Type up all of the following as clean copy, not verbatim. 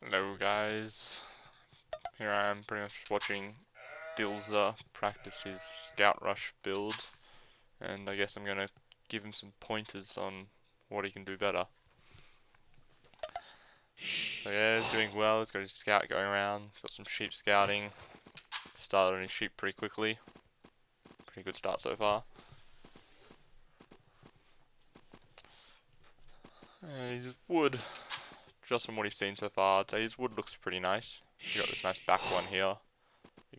Hello guys, here I am pretty much watching Dilza practice his Scout Rush build, and I guess I'm gonna give him some pointers on what he can do better. So yeah, he's doing well, he's got his scout going around, got some sheep scouting, started on his sheep pretty quickly, pretty good start so far. His wood, just from what he's seen so far, I'd say his wood looks pretty nice. He's got this nice back one here,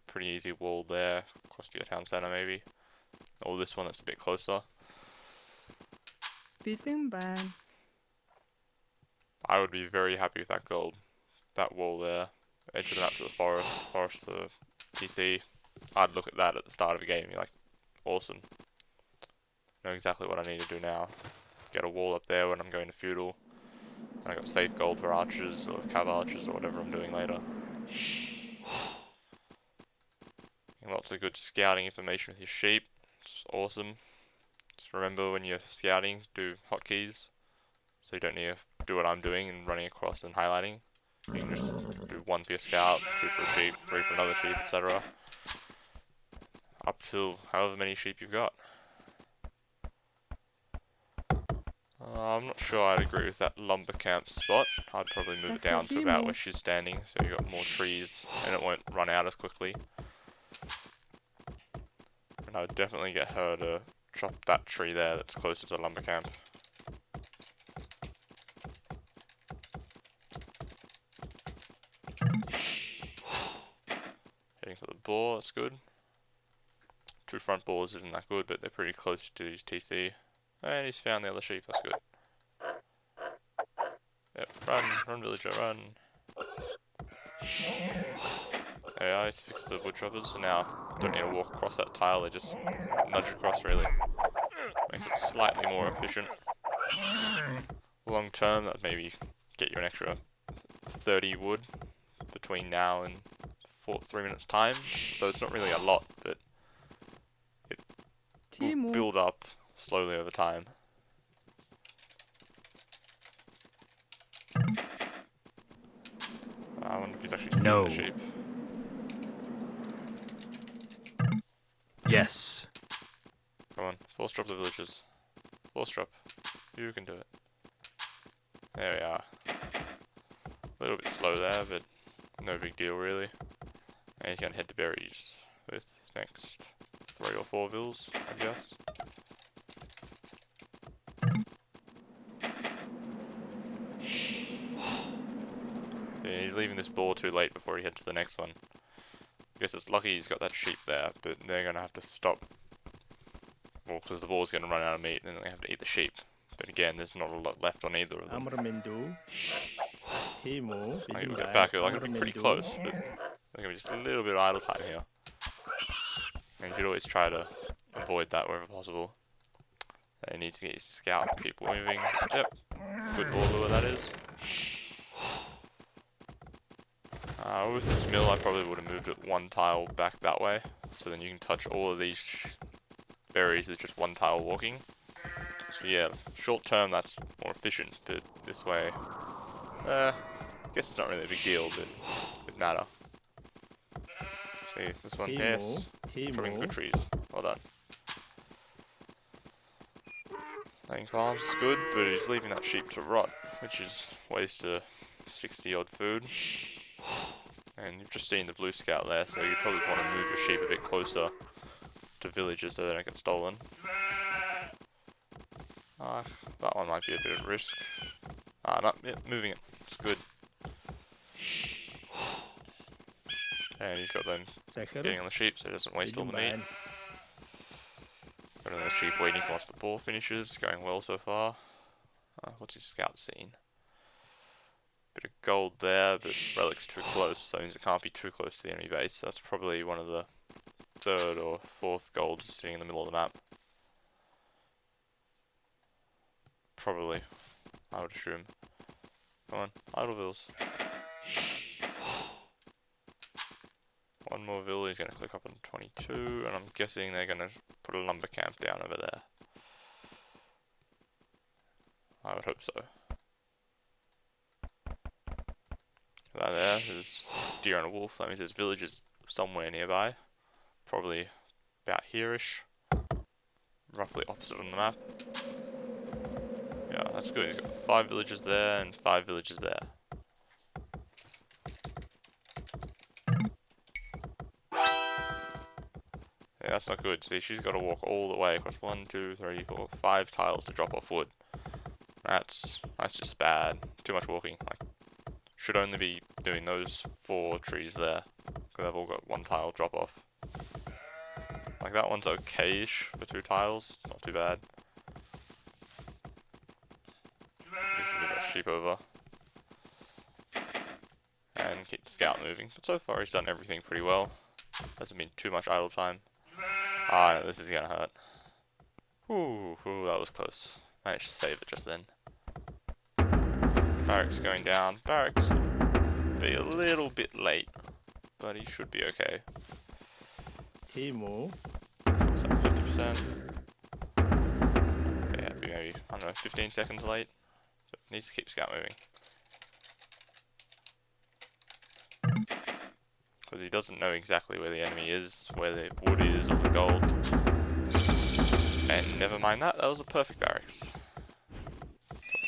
pretty easy wall there, close to your town centre maybe. Or this one that's a bit closer. Beating ban. I would be very happy with that gold. That wall there, edge of the map to the forest to TC. I'd look at that at the start of a game and be like, awesome. Know exactly what I need to do now. Get a wall up there when I'm going to feudal. And I got safe gold for archers or cav archers or whatever I'm doing later. And lots of good scouting information with your sheep. It's awesome. Just remember when you're scouting, do hotkeys. So you don't need to do what I'm doing and running across and highlighting. You can just do 1 for your scout, 2 for a sheep, 3 for another sheep, etc. Up to however many sheep you've got. I'm not sure I'd agree with that lumber camp spot. I'd probably move it down to about where she's standing, so you've got more trees and it won't run out as quickly. And I'd definitely get her to chop that tree there that's closer to the lumber camp. Heading for the boar, that's good. 2 front boars isn't that good, but they're pretty close to his TC. And he's found the other sheep, that's good. Yep, run villager, run. Yeah, I fixed the wood choppers, so now don't need to walk across that tile, they just nudge across really. Makes it slightly more efficient. Long term, that maybe get you an extra 30 wood between now and 3 minutes time, so it's not really a lot, but it will build up slowly over time. I wonder if he's actually seen the sheep. Yes. Come on, force drop the villagers. Force drop. You can do it. There we are. A little bit slow there, but no big deal really. And he's gonna head to berries with next 3 or 4 vills, I guess. Yeah, he's leaving this boar too late before he heads to the next one. I guess it's lucky he's got that sheep there, but they're gonna have to stop. Well, because the boar's gonna run out of meat and then they have to eat the sheep. But again, there's not a lot left on either of them. I think we'll get back, like it'll be pretty close, but there's gonna be just a little bit of idle time here. And you should always try to avoid that wherever possible. He needs to get his scout and keep moving. Yep, good boar lure that is. With this mill, I probably would have moved it 1 tile back that way, so then you can touch all of these berries with just 1 tile walking. So yeah, short term that's more efficient, but this way, I guess it's not really a big deal, but it would matter. See, this one, yes, trimming good trees, well done. Laying farms is good, but he's leaving that sheep to rot, which is waste of 60 odd food. And you've just seen the blue scout there, so you probably want to move your sheep a bit closer to villages so they don't get stolen. That one might be a bit at risk. No, yeah, moving it. It's good. And he's got them getting on the sheep so he doesn't waste all the meat. Got another sheep waiting for once the boar finishes. Going well so far. What's his scout seen? Bit of gold there, but relic's too close, so that means it can't be too close to the enemy base. That's probably one of the 3rd or 4th golds sitting in the middle of the map. Probably, I would assume. Come on, Idlevilles. 1 more vill, he's going to click up on 22, and I'm guessing they're going to put a lumber camp down over there. I would hope so. That there's deer and a wolf. That means there's villages somewhere nearby. Probably about here-ish. Roughly opposite on the map. Yeah, that's good. He's got 5 villages there and 5 villages there. Yeah, that's not good. See, she's got to walk all the way across 1, 2, 3, 4, 5 tiles to drop off wood. That's just bad. Too much walking. Like, should only be doing those 4 trees there, because they've all got 1 tile drop off. Like, that one's okay-ish for 2 tiles. Not too bad. Move that sheep over. And keep the scout moving. But so far he's done everything pretty well. Hasn't been too much idle time. Ah, this is gonna hurt. Ooh, that was close. Managed to save it just then. Barracks going down. Barracks be a little bit late, but he should be okay. Timo. Is that 50%? Yeah, be maybe, I don't know, 15 seconds late. But needs to keep scout moving. Because he doesn't know exactly where the enemy is, where the wood is, or the gold. And never mind that, that was a perfect barracks.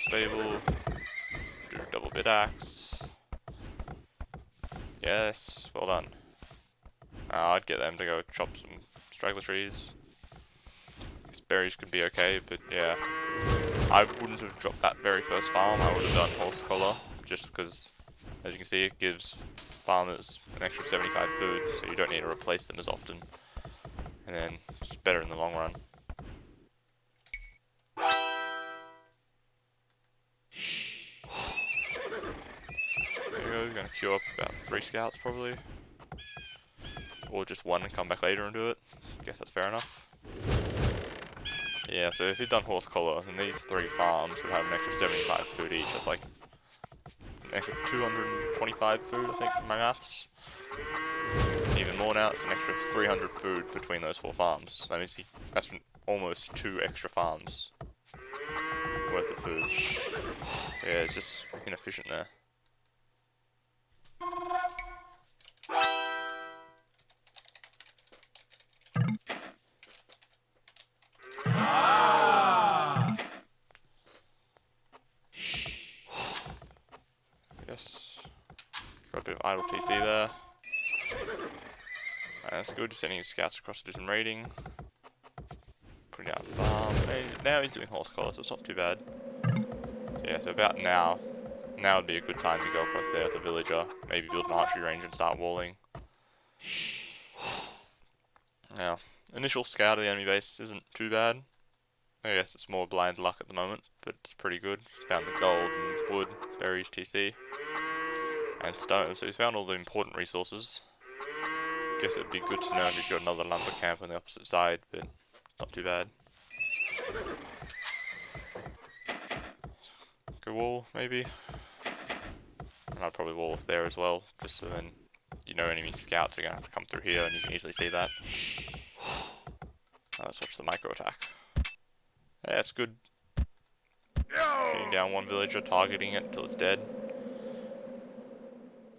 Stable. Do double bit axe. Yes, well done. I'd get them to go chop some straggler trees. Guess berries could be okay, but yeah. I wouldn't have dropped that very first farm, I would have done horse collar, just because, as you can see, it gives farmers an extra 75 food, so you don't need to replace them as often. And then, it's better in the long run. There you go, we're going to queue up about 3 scouts probably. Or just 1 and come back later and do it. Guess that's fair enough. Yeah, so if you'd done horse collar, then these 3 farms would have an extra 75 food each. That's like an extra 225 food, I think, from my maths. Even more now, it's an extra 300 food between those 4 farms. That means that's almost 2 extra farms worth of food. Yeah, it's just inefficient there. Yes. Got a bit of idle TC there. That's good, just sending his scouts across to do some raiding. Putting out farm. And now he's doing horse collar, so it's not too bad. Yeah, so about now. Now would be a good time to go across there with a villager. Maybe build an archery range and start walling. Now, initial scout of the enemy base isn't too bad. I guess it's more blind luck at the moment, but it's pretty good. He's found the gold and wood, berries, TC, and stone, so he's found all the important resources. Guess it'd be good to know if he's got another lumber camp on the opposite side, but not too bad. Go wall, maybe? And I'd probably wall off there as well, just so then you know enemy scouts are going to have to come through here and you can easily see that. Let's watch the micro attack. Yeah, that's good. Hitting down 1 villager, targeting it until it's dead.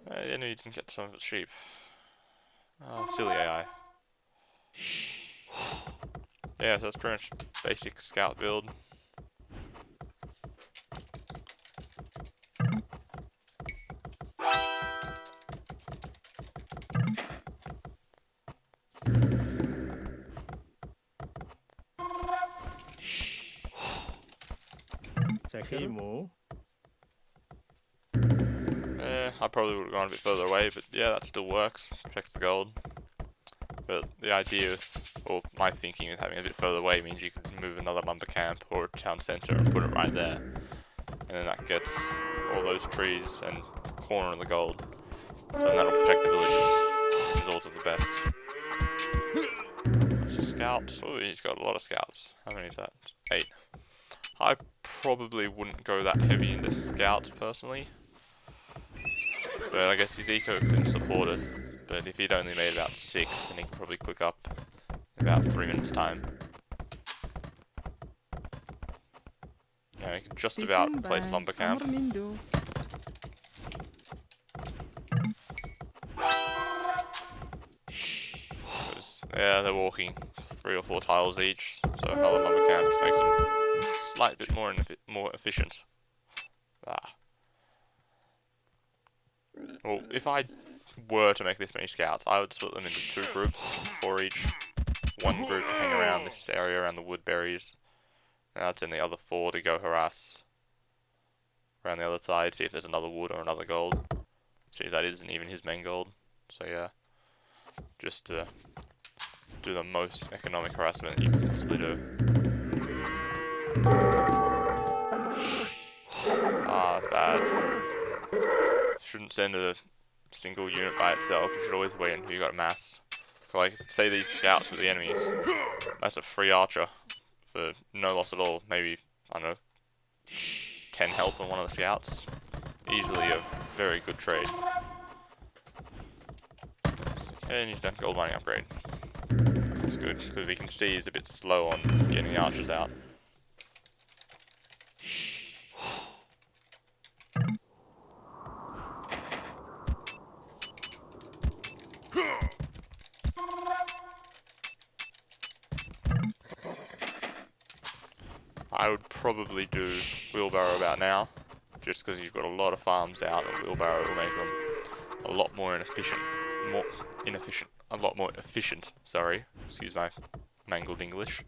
The enemy didn't get some of its sheep. Oh, silly AI. Yeah, so that's pretty much basic scout build. Timo. I probably would have gone a bit further away, but yeah, that still works. Protects the gold. But the idea, or my thinking of having a bit further away means you can move another lumber camp or a town centre and put it right there. And then that gets all those trees and corner of the gold. So then that'll protect the villages, which is all to the best. That's a scout. Oh, he's got a lot of scouts. How many is that? 8. I probably wouldn't go that heavy into scouts personally. But I guess his eco can support it. But if he'd only made about 6, then he could probably click up in about 3 minutes time. Yeah, he can just about place lumber camp. Yeah, they're walking 3 or 4 tiles each, so another lumber camp just makes them a slight bit more efficient. Ah. Well, if I were to make this many scouts, I would split them into 2 groups for each. One group to hang around this area around the woodberries, and I'd send the other 4 to go harass around the other side, see if there's another wood or another gold. See if that isn't even his main gold. So yeah, just to do the most economic harassment that you can possibly do. Ah, that's bad. Shouldn't send a single unit by itself. You should always wait until you got a mass. Like, say these scouts with the enemies, that's a free archer for no loss at all. Maybe, I don't know, 10 health on one of the scouts. Easily a very good trade. And he's done gold mining upgrade. That's good, because you can see he's a bit slow on getting the archers out. I would probably do wheelbarrow about now, just because you've got a lot of farms out, and wheelbarrow will make them a lot more inefficient. A lot more efficient, sorry. Excuse my mangled English.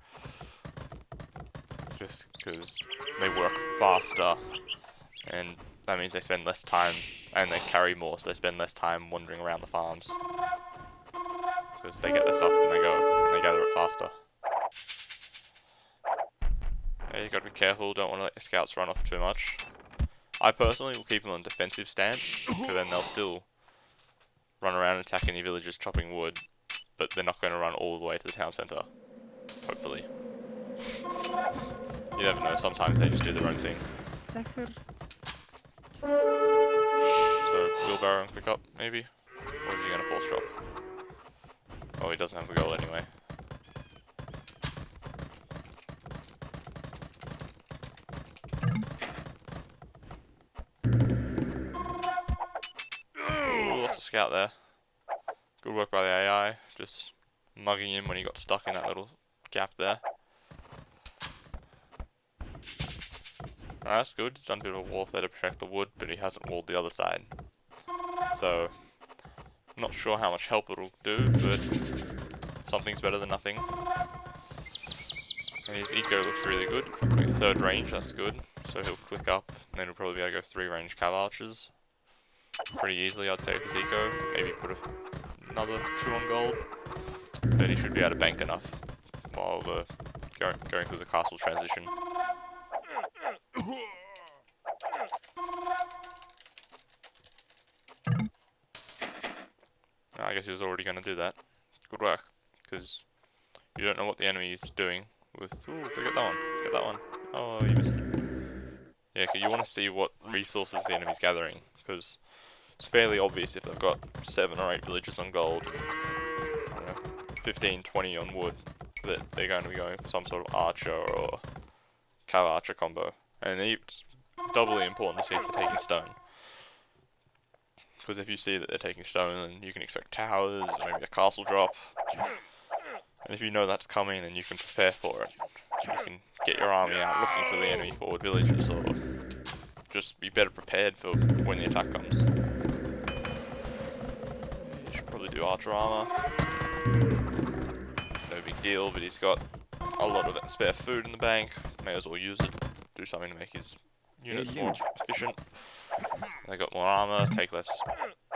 Just because they work faster, and that means they spend less time, and they carry more, so they spend less time wandering around the farms. Because they get their stuff and they go, and they gather it faster. Yeah, you gotta be careful, don't want to let your scouts run off too much. I personally will keep them on defensive stance, because then they'll still run around attacking the villagers, chopping wood, but they're not going to run all the way to the town centre. Hopefully. You never know, sometimes they just do their own thing. So, wheelbarrow and click up, maybe? Or is he going to force drop? Oh, he doesn't have the goal anyway. Ooh, lost a scout there. Good work by the AI, just mugging him when he got stuck in that little gap there. That's good, he's done a bit of warfare to protect the wood, but he hasn't walled the other side. So, I'm not sure how much help it'll do, but something's better than nothing. And his eco looks really good, dropping 3rd range, that's good. So he'll click up, and then he'll probably be able to go 3 range cav archers. Pretty easily, I'd say, with his eco. Maybe put another 2 on gold. Then he should be able to bank enough while going through the castle transition. I guess he was already going to do that. Good work, because you don't know what the enemy is doing with... Ooh, get that one, get that one. Oh, you missed it. Yeah, because you want to see what resources the enemy's gathering, because it's fairly obvious if they've got 7 or 8 villages on gold, and, I don't know, 15, 20 on wood, that they're going to be going for some sort of archer or cav archer combo. And it's doubly important to see if they're taking stone. Because if you see that they're taking stone, then you can expect towers, maybe a castle drop. And if you know that's coming, then you can prepare for it. You can get your army out looking for the enemy forward villages, or just be better prepared for when the attack comes. You should probably do archer armor. No big deal, but he's got a lot of spare food in the bank. May as well use it. Do something to make his units more efficient. They got more armor, take less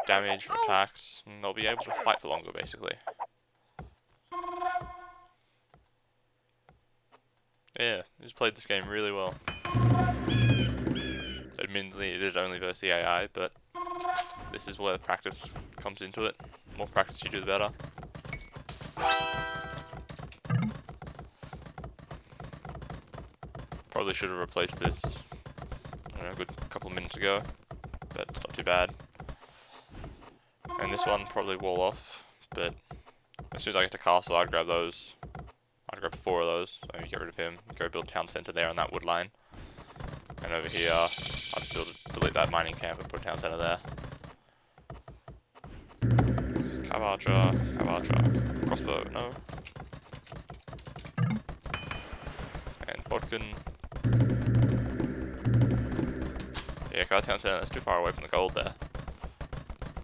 damage from attacks, and they'll be able to fight for longer, basically. Yeah, he's played this game really well. Admittedly, it is only versus the AI, but this is where the practice comes into it. The more practice you do, the better. Probably should have replaced this, I don't know, a good couple of minutes ago, but it's not too bad. And this one probably wall off, but as soon as I get to castle, I'd grab those. I'd grab 4 of those, so get rid of him, go build town centre there on that wood line. And over here, I'd delete that mining camp and put a town centre there. Cav archer, crossbow, no. And bodkin. Yeah, cause town centre, that's too far away from the gold there.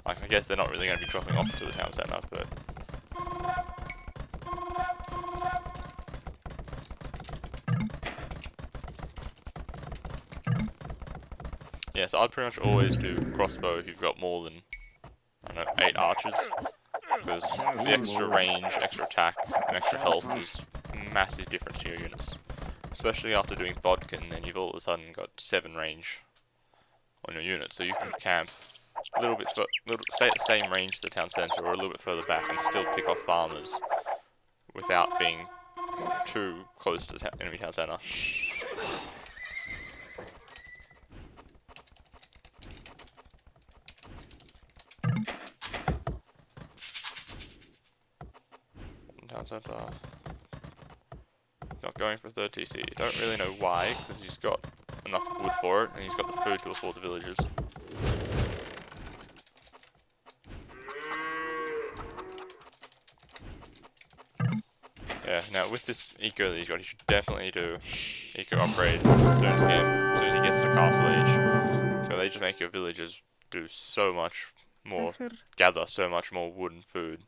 Like, I guess they're not really going to be dropping off to the town centre, but... Yeah, so I'd pretty much always do crossbow if you've got more than, I don't know, 8 archers. Because the extra range, extra attack, and extra health is a massive difference to your units. Especially after doing bodkin, then you've all of a sudden got 7 range on your unit, so you can camp a little bit, stay at the same range to the town centre or a little bit further back and still pick off farmers without being too close to the enemy town centre. Town centre. Not going for 3rd TC. Don't really know why, because he's got enough wood for it and he's got the food to afford the villagers. Yeah, now with this eco that he's got, he should definitely do eco upgrades as soon as he gets to Castle Age. So they just make your villagers do so much more, gather so much more wood and food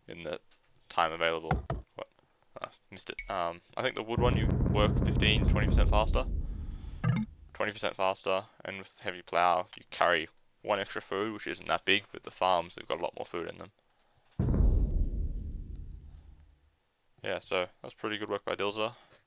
in the time available. What? Missed it. I think the wood one you work 20% faster. 20% faster, and with heavy plough you carry 1 extra food, which isn't that big, but the farms have got a lot more food in them. Yeah, so that's pretty good work by Dilza.